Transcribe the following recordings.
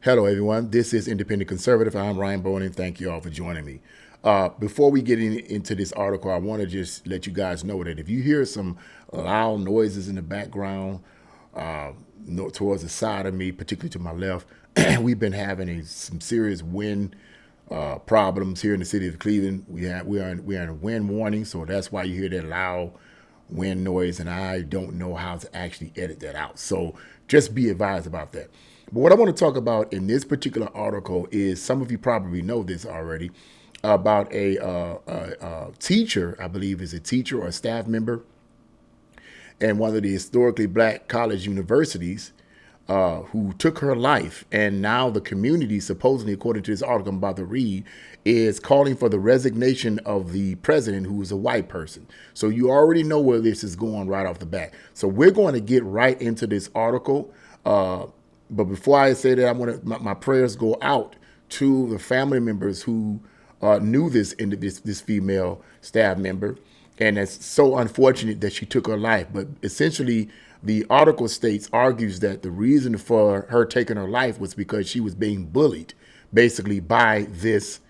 Hello, everyone. This is Independent Conservative. I'm Ryan Bowen, and thank you all for joining me. Before we get into this article, I want to just let you guys know that if you hear some loud noises in the background towards the side of me, particularly to my left, we've been having some serious wind problems here in the city of Cleveland. We are in a wind warning, so that's why you hear that loud wind noise, and I don't know how to actually edit that out. So just be advised about that. But what I want to talk about in this particular article is, some of you probably know this already, about a teacher, I believe is a teacher or a staff member, and one of the historically black college universities who took her life. And now the community, supposedly, according to this article I'm about to read, is calling for the resignation of the president, who is a white person. So you already know where this is going right off the bat. So we're going to get right into this article. But before I say that, I want my prayers go out to the family members who knew this female staff member, and it's so unfortunate that she took her life. But essentially, the article argues that the reason for her taking her life was because she was being bullied, basically, by this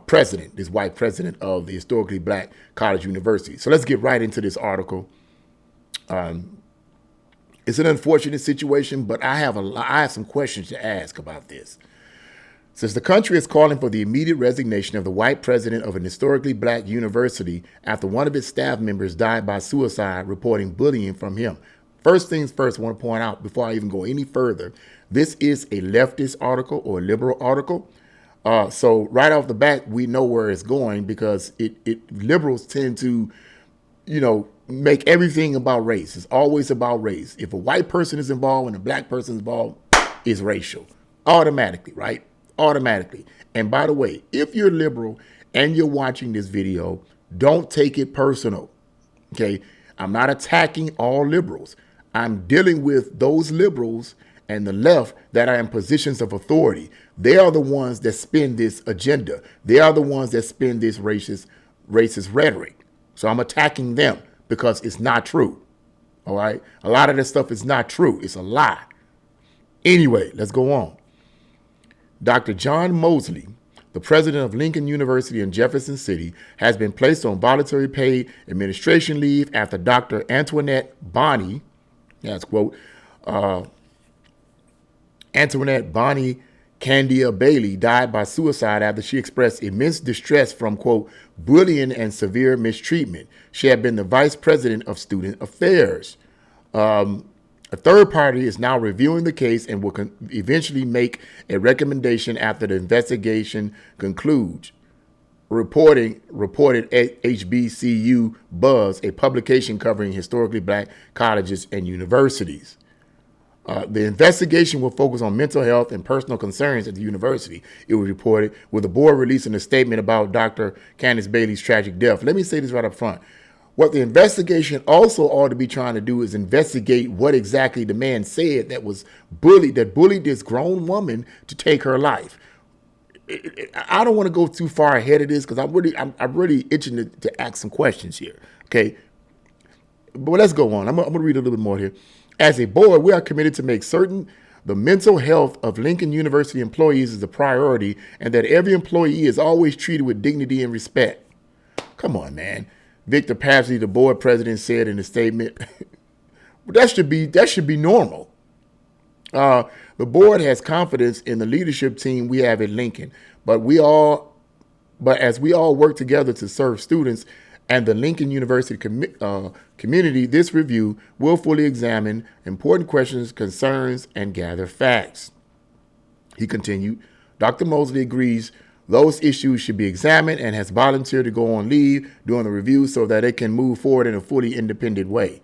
president, this white president of the historically black college university. So let's get right into this article. It's an unfortunate situation, but I have some questions to ask about this. Since the country is calling for the immediate resignation of the white president of an historically black university after one of its staff members died by suicide, reporting bullying from him. First things first, I want to point out, before I even go any further, this is a leftist article or a liberal article. So right off the bat, we know where it's going, because liberals tend to, make everything about race. It's always about race. If a white person is involved and a black person is involved, it's racial. Automatically, right? Automatically. And by the way, if you're liberal and you're watching this video, don't take it personal. Okay? I'm not attacking all liberals. I'm dealing with those liberals and the left that are in positions of authority. They are the ones that spin this agenda. They are the ones that spin this racist rhetoric. So I'm attacking them, because it's not true. All right? A lot of this stuff is not true. It's a lie. Anyway, let's go on. Dr. John Mosley, the president of Lincoln University in Jefferson City, has been placed on voluntary paid administration leave after Dr. Antoinette Bonnie, that's quote, Antoinette Bonnie Candia Bailey died by suicide after she expressed immense distress from, quote, bullying and severe mistreatment. She had been the vice president of student affairs. A third party is now reviewing the case and will eventually make a recommendation after the investigation concludes. Reported at HBCU Buzz, a publication covering historically black colleges and universities. The investigation will focus on mental health and personal concerns at the university, it was reported, with the board releasing a statement about Dr. Candace Bailey's tragic death. Let me say this right up front. What the investigation also ought to be trying to do is investigate what exactly the man said that bullied this grown woman to take her life. I don't want to go too far ahead of this, because I'm really itching to ask some questions here. Okay, but let's go on. I'm going to read a little bit more here. As a board, we are committed to make certain the mental health of Lincoln University employees is a priority, and that every employee is always treated with dignity and respect. Come on, man. Victor Pasley, the board president, said in a statement, that should be normal. The board has confidence in the leadership team we have at Lincoln, but as we all work together to serve students and the Lincoln University community, this review will fully examine important questions, concerns, and gather facts. He continued, Dr. Mosley agrees those issues should be examined and has volunteered to go on leave during the review so that it can move forward in a fully independent way.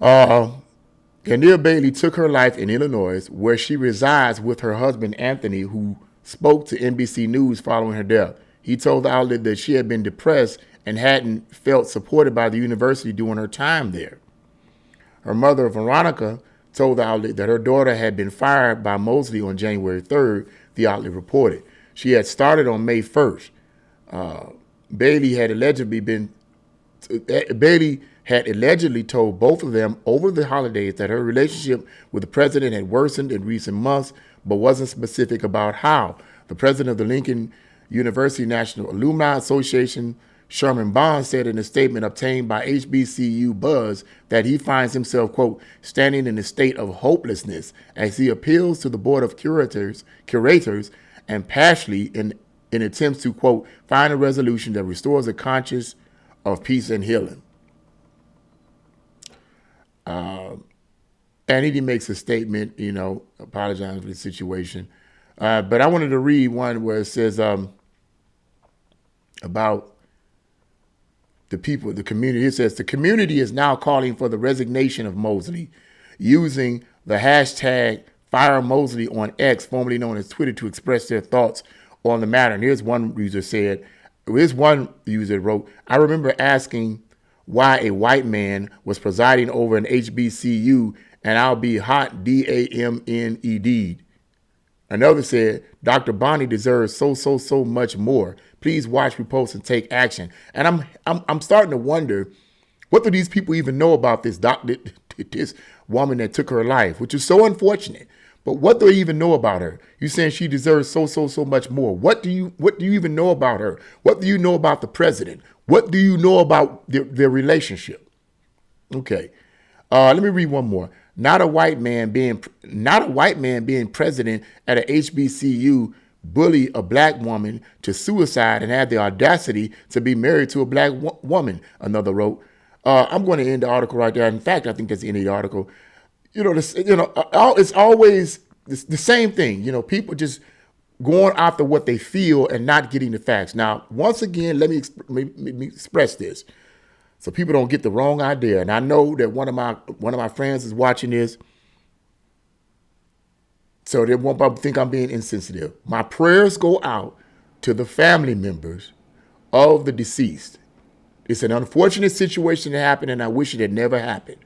Candia Bailey took her life in Illinois, where she resides with her husband, Anthony, who spoke to NBC News following her death. He told the outlet that she had been depressed and hadn't felt supported by the university during her time there. Her mother, Veronica, told the outlet that her daughter had been fired by Mosley on January 3rd, the outlet reported. She had started on May 1st. Bailey had allegedly told both of them over the holidays that her relationship with the president had worsened in recent months, but wasn't specific about how. The president of the Lincoln University National Alumni Association, Sherman Bond, said in a statement obtained by HBCU Buzz that he finds himself, quote, standing in a state of hopelessness as he appeals to the board of curators and passionately in attempts to, quote, find a resolution that restores a conscience of peace and healing. And he makes a statement, apologizing for the situation. But I wanted to read one where it says about the people, the community. It says, the community is now calling for the resignation of Mosley using the hashtag #FireMosley on X, formerly known as Twitter, to express their thoughts on the matter. And here's one user wrote, I remember asking why a white man was presiding over an HBCU, and I'll be hot DAMNED. Another said, Dr. Bonnie deserves so much more. Please watch, repost, and take action. And I'm starting to wonder, what do these people even know about this this woman that took her life, which is so unfortunate. But what do they even know about her? You're saying she deserves so much more. What do you even know about her? What do you know about the president? What do you know about their relationship? Okay, let me read one more. Not a white man being president at a HBCU bully a black woman to suicide and had the audacity to be married to a black woman. Another wrote. I'm going to end the article right there. In fact, I think that's the end of the article. It's always the same thing. People just going after what they feel and not getting the facts. Now, once again, let me express this so people don't get the wrong idea. And I know that one of my friends is watching this, so they won't probably think I'm being insensitive. My prayers go out to the family members of the deceased. It's an unfortunate situation that happened, and I wish it had never happened.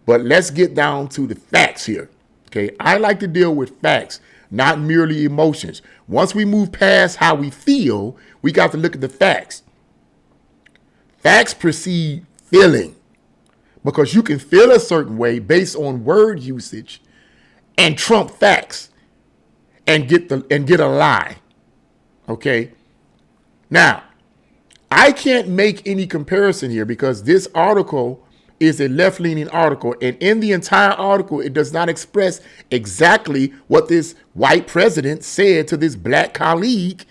But let's get down to the facts here. Okay, I like to deal with facts, not merely emotions. Once we move past how we feel, we got to look at the facts. Facts precede feeling, because you can feel a certain way based on word usage and trump facts and get a lie. Okay, now I can't make any comparison here because this article is a left-leaning article, and in the entire article, it does not express exactly what this white president said to this black colleague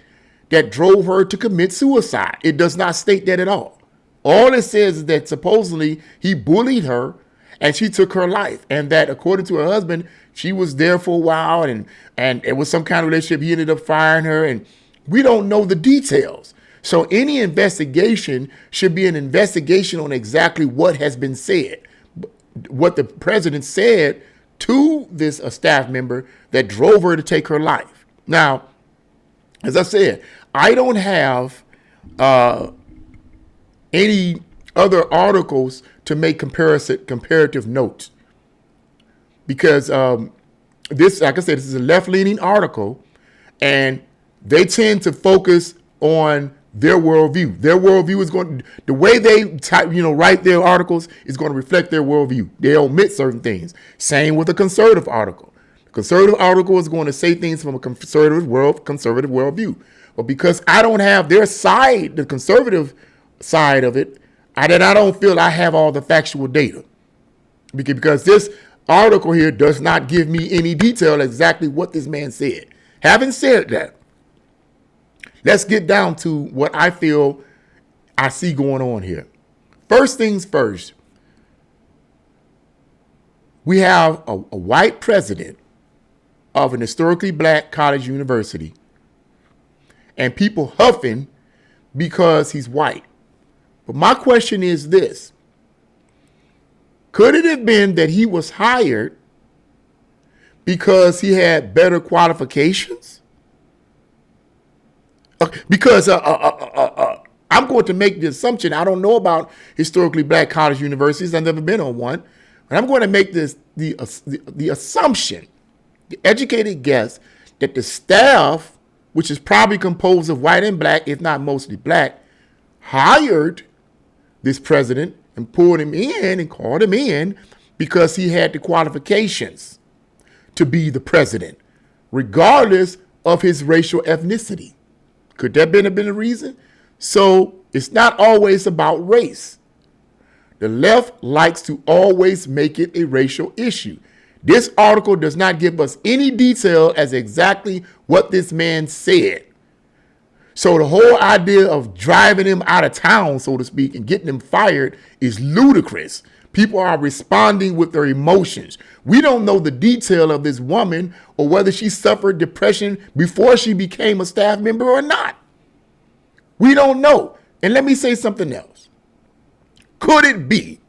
that drove her to commit suicide. It does not state that at all. All it says is that supposedly he bullied her and she took her life, and that according to her husband, she was there for a while and it was some kind of relationship. He ended up firing her, and we don't know the details. So any investigation should be an investigation on exactly what has been said, what the president said to this staff member that drove her to take her life. Now, as I said, I don't have any other articles to make comparative notes because this, like I said, this is a left-leaning article, and they tend to focus on their worldview. Their worldview is going to, the way they write their articles is going to reflect their worldview. They omit certain things. Same with a conservative article. The conservative article is going to say things from a conservative worldview. But because I don't have their side, the conservative side of it, I don't feel I have all the factual data. Because this article here does not give me any detail exactly what this man said. Having said that, let's get down to what I feel I see going on here. First things first, we have a white president of an historically black college university and people huffing because he's white. But my question is this: could it have been that he was hired because he had better qualifications? Because I'm going to make the assumption, I don't know about historically black college universities, I've never been on one, but I'm going to make this the assumption, the educated guess, that the staff, which is probably composed of white and black, if not mostly black, hired this president and pulled him in and called him in because he had the qualifications to be the president, regardless of his racial ethnicity. Could that have been a reason? So it's not always about race. The left likes to always make it a racial issue. This article does not give us any detail as exactly what this man said. So the whole idea of driving him out of town, so to speak, and getting him fired is ludicrous. People are responding with their emotions. We don't know the detail of this woman or whether she suffered depression before she became a staff member or not. We don't know. And let me say something else. Could it be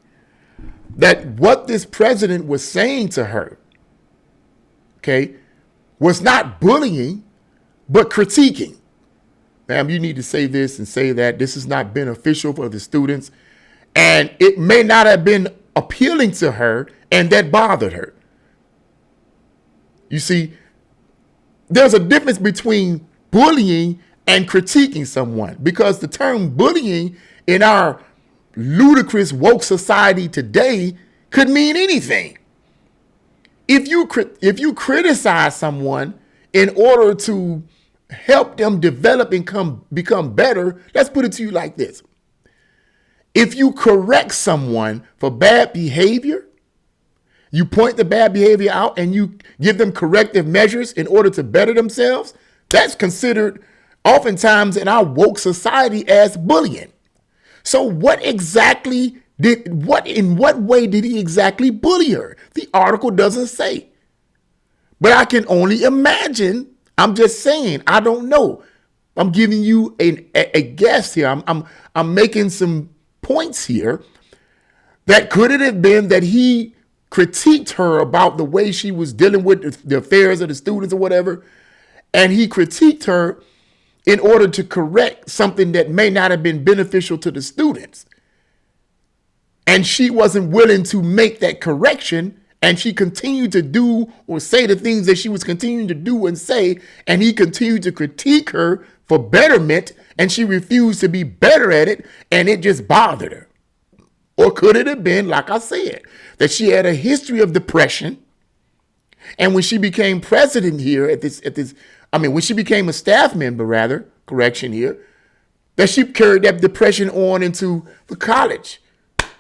that what this president was saying to her, okay, was not bullying, but critiquing? Ma'am, you need to say this and say that. This is not beneficial for the students. And it may not have been appealing to her, and that bothered her. You see, there's a difference between bullying and critiquing someone, because the term bullying in our ludicrous woke society today could mean anything. If you criticize someone in order to help them develop and become better, let's put it to you like this. If you correct someone for bad behavior, you point the bad behavior out and you give them corrective measures in order to better themselves, that's considered oftentimes in our woke society as bullying. So in what way did he exactly bully her? The article doesn't say. But I can only imagine. I'm just saying, I don't know. I'm giving you a guess here. I'm making some points here. That could it have been that he critiqued her about the way she was dealing with the affairs of the students or whatever, and he critiqued her in order to correct something that may not have been beneficial to the students. And she wasn't willing to make that correction, and she continued to do or say the things that she was continuing to do and say, and he continued to critique her for betterment, and she refused to be better at it, and it just bothered her. Or could it have been, like I said, that she had a history of depression, and when she became president here when she became a staff member, that she carried that depression on into the college?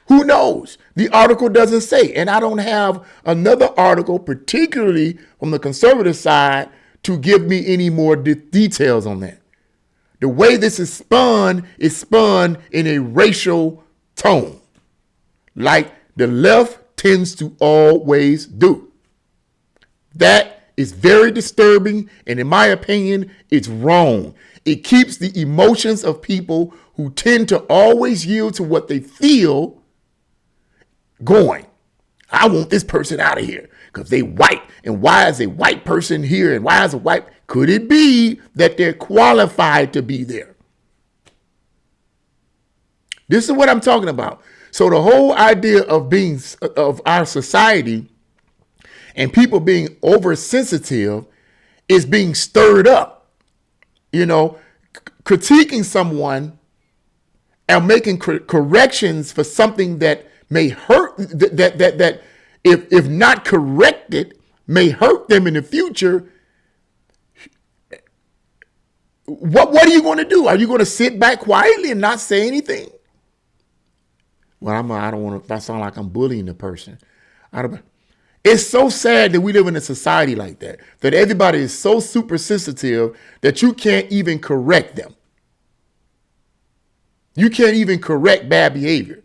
Who knows? The article doesn't say, and I don't have another article, particularly from the conservative side, to give me any more details on that. The way this is spun in a racial tone, like the left tends to always do. That is very disturbing, and in my opinion, it's wrong. It keeps the emotions of people who tend to always yield to what they feel going. I want this person out of here because they white, and why is a white person here, and why is a white? Could it be that they're qualified to be there? This is what I'm talking about. So the whole idea of our society and people being oversensitive is being stirred up. Critiquing someone and making corrections for something that may hurt, that if not corrected, may hurt them in the future. What are you going to do? Are you going to sit back quietly and not say anything? Well, I don't want to. That sound like I'm bullying the person. It's so sad that we live in a society like that everybody is so super sensitive that you can't even correct them. You can't even correct bad behavior.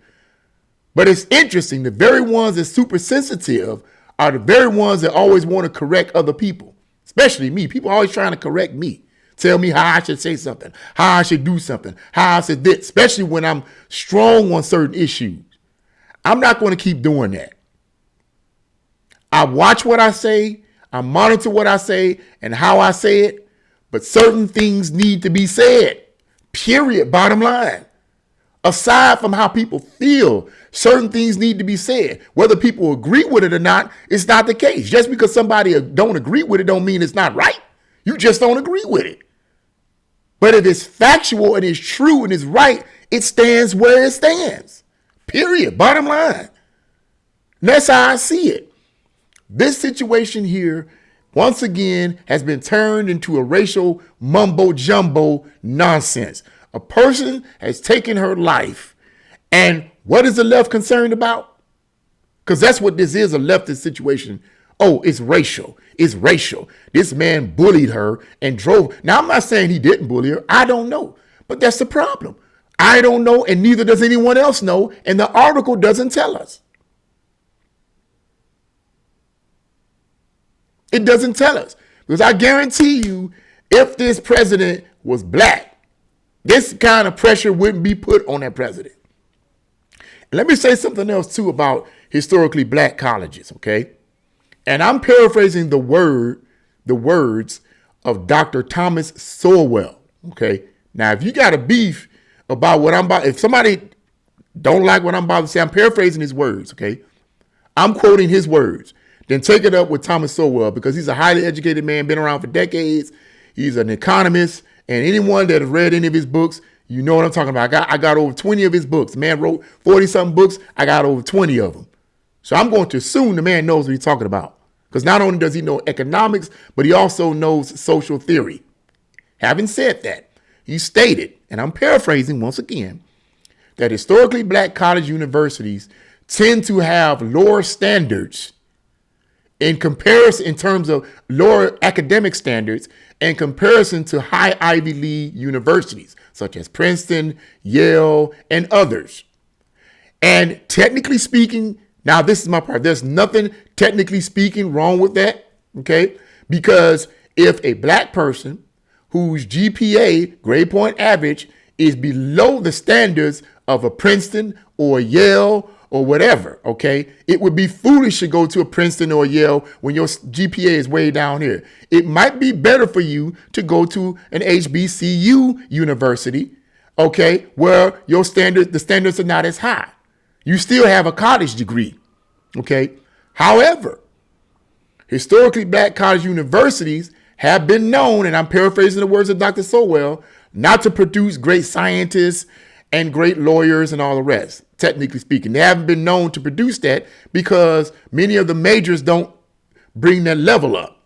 But it's interesting. The very ones that super sensitive are the very ones that always want to correct other people, especially me. People are always trying to correct me. Tell me how I should say something, how I should do something, how I should this, especially when I'm strong on certain issues. I'm not going to keep doing that. I watch what I say, I monitor what I say and how I say it, but certain things need to be said, period, bottom line. Aside from how people feel, certain things need to be said. Whether people agree with it or not, it's not the case. Just because somebody don't agree with it don't mean it's not right. You just don't agree with it. But if it's factual and it's true and it's right, it stands where it stands. Period. Bottom line. And that's how I see it. This situation here, once again, has been turned into a racial mumbo jumbo nonsense. A person has taken her life. And what is the left concerned about? Because that's what this is, a leftist situation. Oh, it's racial. It's racial. This man bullied her and drove. Now, I'm not saying he didn't bully her. I don't know. But that's the problem. I don't know, and neither does anyone else know. And the article doesn't tell us. It doesn't tell us. Because I guarantee you, if this president was black, this kind of pressure wouldn't be put on that president. And let me say something else, too, about historically black colleges, okay? And I'm paraphrasing the words of Dr. Thomas Sowell, okay? Now, if you got a beef about what I'm about, if somebody don't like what I'm about to say, I'm paraphrasing his words, okay? I'm quoting his words. Then take it up with Thomas Sowell, because he's a highly educated man, been around for decades. He's an economist, and anyone that has read any of his books, you know what I'm talking about. I got over 20 of his books. The man wrote 40-something books. I got over 20 of them. So I'm going to assume the man knows what he's talking about, because not only does he know economics, but he also knows social theory. Having said that, he stated, and I'm paraphrasing once again, that historically black college universities tend to have lower standards in comparison, in terms of lower academic standards, in comparison to high Ivy League universities, such as Princeton, Yale, and others. And technically speaking, now this is my part, there's nothing technically speaking wrong with that, okay? Because if a black person whose GPA, grade point average, is below the standards of a Princeton or a Yale or whatever, okay, it would be foolish to go to a Princeton or a Yale when your GPA is way down here. It might be better for you to go to an HBCU university, okay, where the standards are not as high. You still have a college degree, okay? However, historically black college universities have been known, and I'm paraphrasing the words of Dr. Sowell, not to produce great scientists and great lawyers and all the rest. Technically speaking, they haven't been known to produce that because many of the majors don't bring that level up.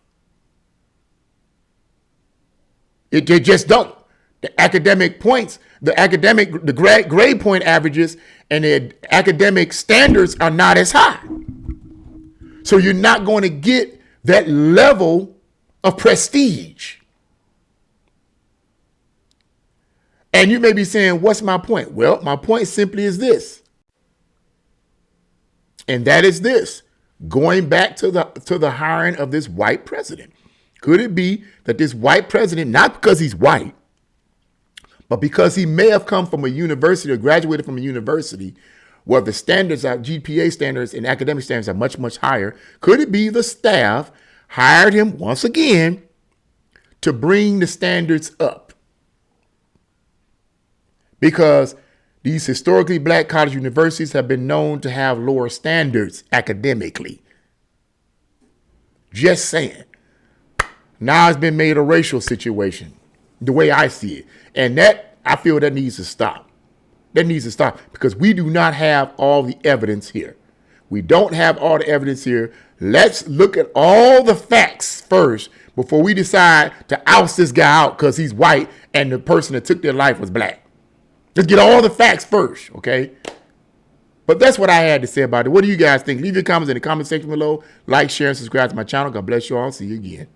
They just don't. The academic points, the grade point averages and the academic standards are not as high. So you're not going to get that level of prestige. And you may be saying, what's my point? Well, my point simply is this. And that is this. Going back to the hiring of this white president. Could it be that this white president, not because he's white, but because he may have come from a university or graduated from a university where the standards, our GPA standards and academic standards are much, much higher, could it be the staff hired him once again to bring the standards up? Because these historically black college universities have been known to have lower standards academically. Just saying. Now it's been made a racial situation, the way I see it. And I feel that needs to stop. That needs to stop because we do not have all the evidence here. We don't have all the evidence here. Let's look at all the facts first before we decide to oust this guy out because he's white and the person that took their life was black. Let's get all the facts first, okay? But that's what I had to say about it. What do you guys think? Leave your comments in the comment section below. Like, share, and subscribe to my channel. God bless you all. See you again.